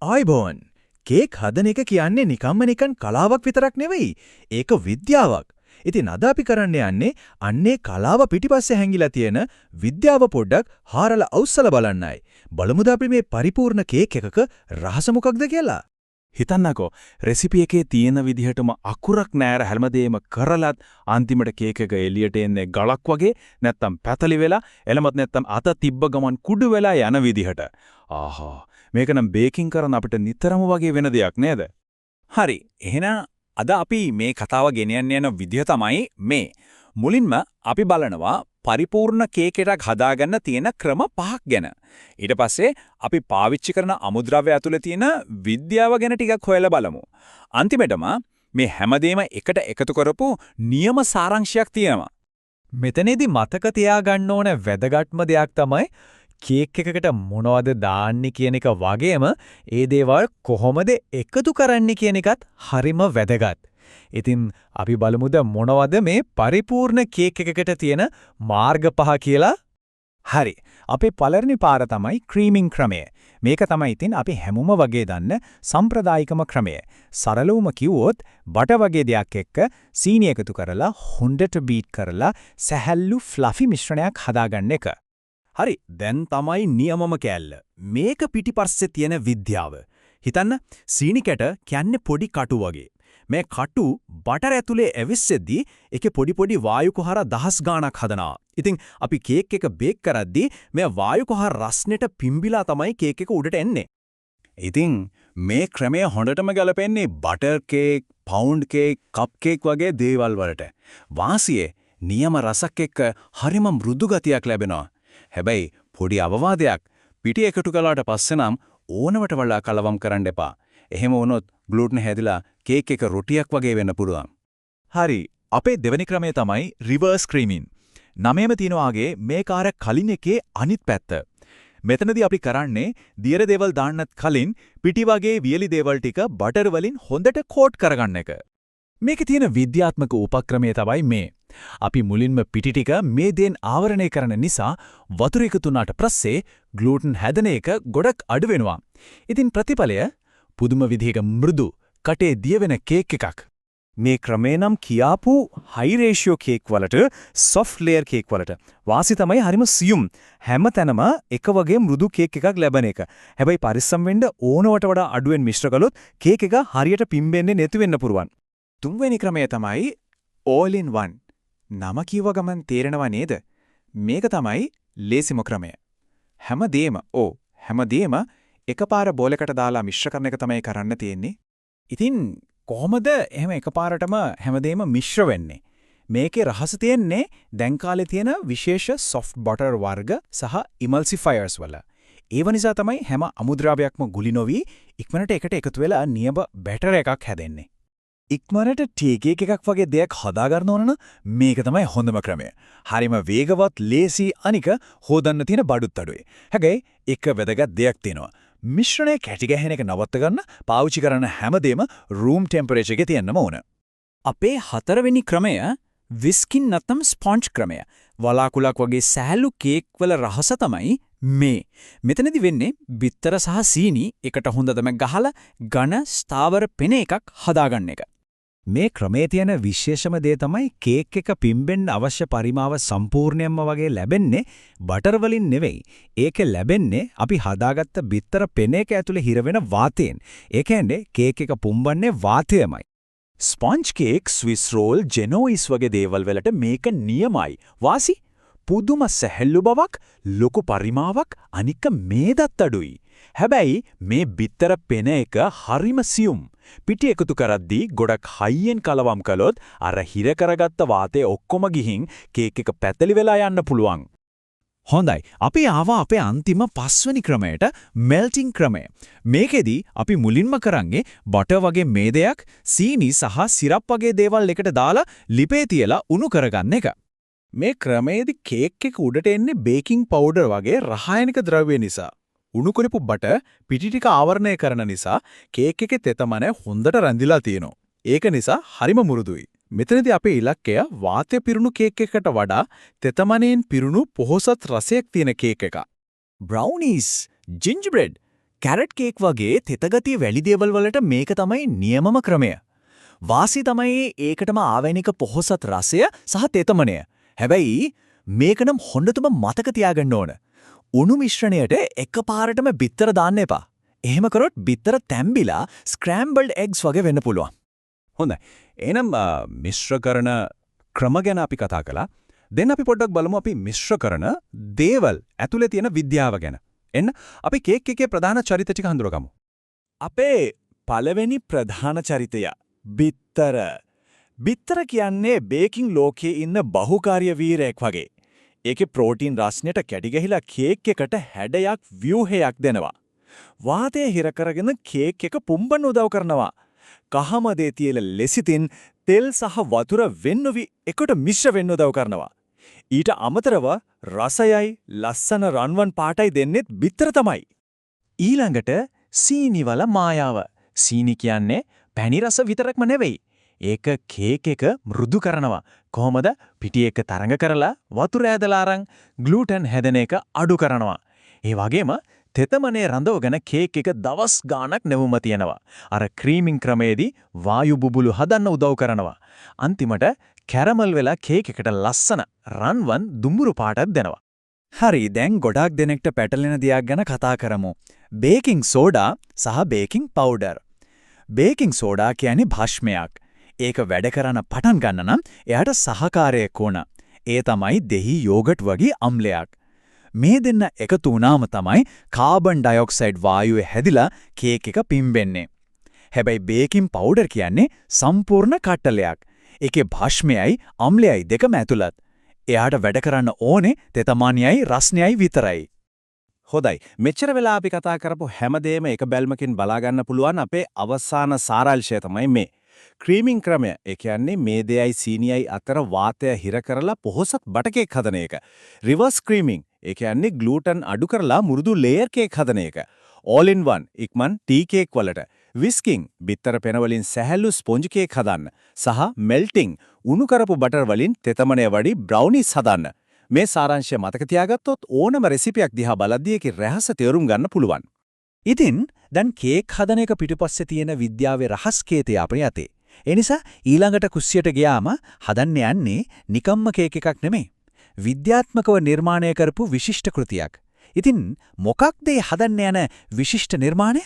ආයිබෝන් cake හදන එක කියන්නේ නිකන් කලාවක් විතරක් නෙවෙයි. ඒක විද්‍යාවක්. ඉතින් අද අපි කරන්න යන්නේ අන්නේ කලාව පිටිපස්සේ හැංගිලා තියෙන විද්‍යාව පොඩ්ඩක් හාරලා අවුස්සලා බලන්නයි. බලමුද අපි මේ පරිපූර්ණ කේක් එකක රහස මොකක්ද කියලා. හිතන්නකෝ රෙසිපි එකේ තියෙන විදිහටම අකුරක් නෑර හැමදේම කරලත් අන්තිමට කේක් එක එළියට එන්නේ ගලක් වගේ නැත්තම් පැතලි වෙලා එලමත් නැත්තම් අත තිබ්බ ගමන් කුඩු වෙලා යන විදිහට. ආහා මේක නම් බේකින් කරන අපිට නිතරම වගේ වෙන දෙයක් නේද? හරි. එහෙනම් අද අපි මේ කතාව ගෙනියන්න යන විදිහ තමයි මේ. මුලින්ම අපි බලනවා පරිපූර්ණ කේක් එකක් හදාගන්න තියෙන ක්‍රම 5ක් ගැන. ඊට පස්සේ අපි පාවිච්චි කරන අමුද්‍රව්‍ය ඇතුලේ තියෙන විද්‍යාව ගැන ටිකක් හොයලා බලමු. අන්තිමටම මේ හැමදේම එකට එකතු කරපු නියම සාරාංශයක් තියෙනවා. මෙතනදී මතක තියාගන්න ඕන වැදගත්ම දෙයක් තමයි කේක් එකකට මොනවද දාන්නේ කියන එක වගේම ඒ දේවල් කොහොමද එකතු කරන්නේ කියන එකත් හරිම වැදගත්. ඉතින් අපි බලමුද මොනවද මේ පරිපූර්ණ කේක් එකකට තියෙන මාර්ග 5 කියලා? හරි. අපේ පළවෙනි පාර තමයි ක්‍රීමින් ක්‍රමය. මේක තමයි ඉතින් අපි හැමෝම වගේ දන්න සම්ප්‍රදායිකම ක්‍රමය. සරලවම කිව්වොත් බටර් වගේ දෙයක් එක්ක සීනි එකතු කරලා හොඳට බීට් කරලා සැහැල්ලු ෆ්ලෆි මිශ්‍රණයක් හදාගන්න එක. හරි දැන් තමයි නියමම කෑල්ල. මේක පිටිපස්සේ තියෙන විද්‍යාව. හිතන්න සීනි කැට කියන්නේ පොඩි කටු වගේ. මේ කටු බටර් ඇතුලේ ඇවිස්සෙද්දී ඒකේ පොඩි වායු කුහර දහස් ගාණක් හදනවා. ඉතින් අපි කේක් එක බේක් කරද්දී මේ වායු කුහර රස්නෙට පිම්බිලා තමයි කේක් එක උඩට එන්නේ. ඉතින් මේ ක්‍රමය හොඳටම ගැලපෙන්නේ බටර් කේක්, පවුන්ඩ් කේක්, කප් කේක් වගේ දේවල් වලට. වාසියේ නියම රසක් එක්ක හරිම මෘදු ගතියක් ලැබෙනවා. හැබැයි පොඩි අවවාදයක් පිටි එකතු කළාට පස්සේ නම් ඕනවට වඩා කලවම් කරන්න එපා. එහෙම වුණොත් ග්ලූටන් හැදිලා කේක් එක රොටියක් වගේ වෙන්න පුළුවන්. හරි. අපේ දෙවෙනි ක්‍රමය තමයි රිවර්ස් ක්‍රීමින්. නමේම තියනවාගේ මේ කාර්ය කලින් එකේ අනිත් පැත්ත. මෙතනදී අපි කරන්නේ දියර දේවල් දාන්නත් කලින් පිටි වගේ වියලි දේවල් ටික බටර් වලින් හොඳට කෝට් කරගන්න එක. මේකේ තියෙන විද්‍යාත්මක උපක්‍රමය තමයි මේ. අපි මුලින්ම පිටි ටික මේ දේන් ආවරණය කරන නිසා වතුර එකතු වුණාට පස්සේ ග්ලූටන් හැදෙන එක ගොඩක් අඩු වෙනවා. ඉතින් ප්‍රතිඵලය පුදුම විදිහක මෘදු කටේ දියවෙන කේක් එකක්. මේ ක්‍රමේ නම් කියාපු හයි රේෂියෝ කේක් වලට සොෆ්ට් ලේයර් කේක් වලට වාසි තමයි හරිම සියුම් හැමතැනම එක වගේ මෘදු කේක් එකක් ලැබෙන එක. හැබැයි පරිස්සම් වෙන්න ඕනවට වඩා අඩුවෙන් මිශ්‍ර කළොත් කේක් එක හරියට පිම්බෙන්නේ නැති වෙන්න පුරුවන්. තුන්වෙනි ක්‍රමය තමයි all in one. නම කිව්ව ගමන් තේරෙනව නේද? මේක තමයි ලේසිම ක්‍රමය. හැමදේම එකපාර බෝලයකට දාලා මිශ්‍ර කරන එක තමයි කරන්න තියෙන්නේ. ඉතින් කොහොමද එහෙම එකපාරටම හැමදේම මිශ්‍ර වෙන්නේ? මේකේ රහස තියෙන්නේ දැන් කාලේ තියෙන විශේෂ soft butter වර්ග සහ emulsifiers වල. ඒව නිසා තමයි හැම අමුද්‍රව්‍යයක්ම ගුලි නොවි ඉක්මනට එකට එකතු වෙලා නියම බැටර් එකක් හැදෙන්නේ. ඉක්මනට ටී කේක් එකක් වගේ දෙයක් හදාගන්න ඕන නම් මේක තමයි හොඳම ක්‍රමය. හරිම වේගවත්, ලේසි අනික හොදන්න තියෙන බඩුත් අඩුයි. හැබැයි එක වැදගත් දෙයක් තියෙනවා. මිශ්‍රණය කැටි ගැහෙන එක නවත්ත ගන්න පාවිච්චි කරන හැමදේම room temperature එකේ තියෙන්නම ඕන. අපේ හතරවෙනි ක්‍රමය විස්කින් නැත්නම් ස්පොන්ජ් ක්‍රමය. වලාකුලක් වගේ සෑහළු කේක් වල රහස තමයි මේ. මෙතනදි වෙන්නේ බිත්තර සහ සීනි එකට හොඳටම ගහලා ඝන ස්ථාවර පෙන එකක් හදාගන්න එක. මේ ක්‍රමයේ තියෙන විශේෂම දේ තමයි කේක් එක පිම්බෙන්න අවශ්‍ය පරිමාව සම්පූර්ණයෙන්ම වගේ ලැබෙන්නේ බටර් වලින් නෙවෙයි. ඒක ලැබෙන්නේ අපි හදාගත්ත බිත්තර පෙන එක ඇතුලේ හිර වෙන වාතයෙන්. ඒ කියන්නේ කේක් එක පුම්බන්නේ වාතයමයි. ස්පොන්ජ් කේක්, ස්විස් රෝල්, ජෙනෝයිස් වගේ දේවල් වලට මේක නියමයි. වාසි පුදුම සැහැල්ලු බවක්, ලොකු පරිමාවක් අනික මේදත් අඩුයි. හැබැයි මේ බිත්තර පෙන එක හරිම සියුම්. පිටි එකතු කරද්දී ගොඩක් හයියෙන් කලවම් කළොත් අර හිර කරගත්ත වාතය ඔක්කොම ගිහින් කේක් එක පැතලි වෙලා යන්න පුළුවන්. හොඳයි. අපි ආවා අපේ අන්තිම 5 වෙනි ක්‍රමයට මෙල්ටිං ක්‍රමය. මේකෙදි අපි මුලින්ම කරන්නේ බටර් වගේ මේදයක් සීනි සහ සිරප් වගේ දේවල් එකට දාලා ලිපේ තියලා උණු කරගන්න එක. මේ ක්‍රමයේදී කේක් එක උඩට එන්නේ බේකින් පවුඩර් වගේ රසායනික ද්‍රව්‍ය නිසා. උණු කරපු බටර් පිටි ටික ආවරණය කරන නිසා කේක් එකේ තෙතමන හොඳට රැඳිලා තියෙනවා. ඒක නිසා හරිම මෘදුයි. මෙතනදී අපේ ඉලක්කය වාතය පිරුණු කේක් එකකට වඩා තෙතමනෙන් පිරුණු පොහොසත් රසයක් තියෙන කේක් එකක්. බ්‍රවුනීස්, ජින්ජර් බ්‍රෙඩ්, කැරට් කේක් වගේ තෙතගතිය වැඩි දේවල් වලට මේක තමයි නියමම ක්‍රමය. වාසි තමයි ඒකටම ආවේනික පොහොසත් රසය සහ තෙතමනය. හැබැයි මේක නම් හොඳටම මතක තියාගන්න ඕන. උණු මිශ්‍රණයට එකපාරටම බිත්තර දාන්න එපා. එහෙම කරොත් බිත්තර තැම්බිලා ස්ක්‍රැම්බල්ඩ් එග්ස් වගේ වෙන්න පුළුවන්. හොඳයි. එහෙනම් මිශ්‍ර කරන ක්‍රම ගැන අපි කතා කළා. දැන් අපි පොඩ්ඩක් බලමු අපි මිශ්‍ර කරන දේවල් ඇතුලේ තියෙන විද්‍යාව ගැන. එන්න අපි කේක් එකේ ප්‍රධාන චරිත ටික හඳුරගමු. අපේ පළවෙනි ප්‍රධාන චරිතය බිත්තර. බිත්තර කියන්නේ බේකින් ලෝකයේ ඉන්න බහුකාර්ය වීරයෙක් වගේ. ඒකේ ප්‍රෝටීන් රස්නයට කැටි ගහිලා කේක් එකට හැඩයක් ව්‍යුහයක් දෙනවා. වාතය හිර කරගෙන කේක් එක පුම්බන්න උදව් කරනවා. කහමදේ තියලා ලෙසිතින් තෙල් සහ වතුර වෙන්නවි එකට මිශ්‍ර වෙන්න උදව් කරනවා. ඊට අමතරව රසයයි ලස්සන රන්වන් පාටයි දෙන්නෙත් බිත්තර තමයි. ඊළඟට සීනි වල මායාව. සීනි කියන්නේ පැණි රස විතරක්ම නෙවෙයි. ඒක කේක් එක මෘදු කරනවා. කොහොමද? පිටි එක තරඟ කරලා වතුර ඇදලා අරන් ග්ලූටන් හැදෙන එක අඩු කරනවා. ඒ වගේම තෙතමනේ රඳවගෙන කේක් එක දවස් ගාණක් නෙවුම තියනවා. අර ක්‍රීමින් ක්‍රමයේදී වායු බුබුලු හදන්න උදව් කරනවා. අන්තිමට කැරමල් වෙලා කේක් එකට ලස්සන රන්වන් දුඹුරු පාටක් දෙනවා. හරි, දැන් ගොඩාක් දෙනෙක්ට පැටලෙන දෙයක් ගැන කතා කරමු. බේකින් සෝඩා සහ බේකින් පවුඩර්. බේකින් සෝඩා කියන්නේ භාෂ්මයක්. ඒක වැඩ කරන පටන් ගන්න නම් එයාට සහකාරයක් ඕන. ඒ තමයි දෙහි යෝගට් වගේ අම්ලයක්. මේ දෙන්න එකතු වුණාම තමයි කාබන් ඩයොක්සයිඩ් වායුවේ හැදිලා කේක් එක පිම්බෙන්නේ. හැබැයි බේකින් පවුඩර් කියන්නේ සම්පූර්ණ කට්ටලයක්. ඒකේ භාෂ්මයයි අම්ලයයි දෙකම ඇතුළත්. එයාට වැඩ කරන්න ඕනේ තෙතමනියයි රස්නයයි විතරයි. හොඳයි. මෙච්චර වෙලා අපි කතා කරපු හැමදේම එක බැල්මකින් බලා ගන්න පුළුවන් අපේ අවසාන සාරාංශය තමයි මේ. ක්‍රීමින් ක්‍රමය. ඒ කියන්නේ මේදයයි සීනියයි අතර වාතය හිර කරලා පොහොසත් බට කේක් හදන එක. රිවර්ස් ක්‍රීමින්. ඒ කියන්නේ ග්ලූටන් අඩු කරලා මුරුදු ලේයර් කේක් හදන එක. all in one ඉක්මන් ටී කේක් වලට. විස්කින් බිත්තර පෙන වලින් සැහැල්ලු ස්පොන්ජ් කේක් හදන්න. සහ මෙල්ටිං උණු කරපු බටර් වලින් තෙතමනේ වඩි බ්‍රවුනිස් හදන්න. මේ සාරාංශය මතක තියාගත්තොත් ඕනම රෙසිපියක් දිහා බලද්දී ඒකේ රහස තේරුම් ගන්න පුළුවන්. ඉතින් දැන් කේක් හදන එක පිටුපස්සේ තියෙන විද්‍යාවේ රහස් කේතය අපේ අතේ. ඒ නිසා ඊළඟට කුස්සියට ගියාම හදන්න යන්නේ නිකම්ම කේක් එකක් නෙමෙයි. විද්‍යාත්මකව නිර්මාණය කරපු විශිෂ්ට කෘතියක්. ඉතින් මොකක්ද හදන්න යන විශිෂ්ට නිර්මාණය?